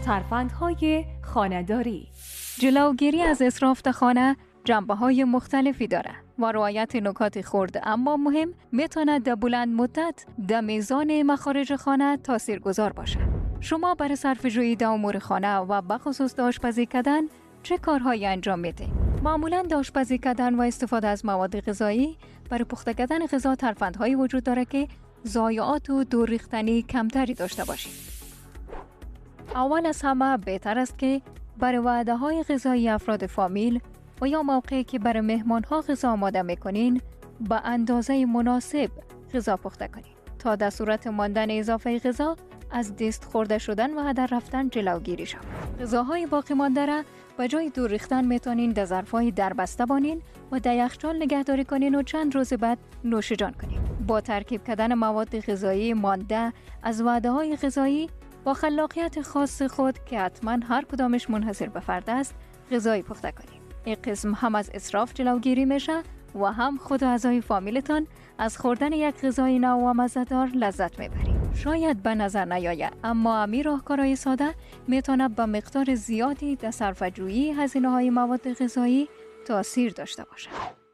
ترفندهای خانه‌داری. جلوگیری از اسراف در خانه جنبه‌های مختلفی دارد و رعایت نکات خرد اما مهم میتواند در بلند مدت در میزان مخارج خانه تاثیرگذار باشد. شما برای صرفه‌جویی در امور خانه و بخصوص آشپزی کردن چه کارهایی انجام میدید؟ معمولاً آشپزی کردن و استفاده از مواد غذایی برای پخته کردن غذا ترفندهایی وجود دارد که ضایعات و دور ریختنی کمتری داشته باشید. اول از همه بهتر است که برای وعده‌های غذایی افراد فامیل و یا موقعی که برای مهمان‌ها غذا آماده می‌کنین به اندازه مناسب غذا پخته کنید تا در صورت ماندن اضافه غذا از دست خورده شدن و هدر رفتن جلوگیری شود. غذاهای باقی مانده را به جای دور ریختن میتونین در ظرف‌های دربسته بانین و در یخچال نگهداری کنین و چند روز بعد نوش جان کنین. با ترکیب کردن مواد غذایی مانده از وعده‌های غذایی با خلاقیت خاص خود که حتما هر کدامش منحصر به فرد است غذایی پخته کنید. این قسم هم از اسراف جلوگیری میشه و هم خود و اعضای فامیلتان از خوردن یک غذای نو و مزه‌دار لذت میبرید. شاید به نظر نیاید اما همین راهکارهای ساده میتونه به مقدار زیادی در صرفه‌جویی هزینه‌های مواد غذایی تاثیر داشته باشد.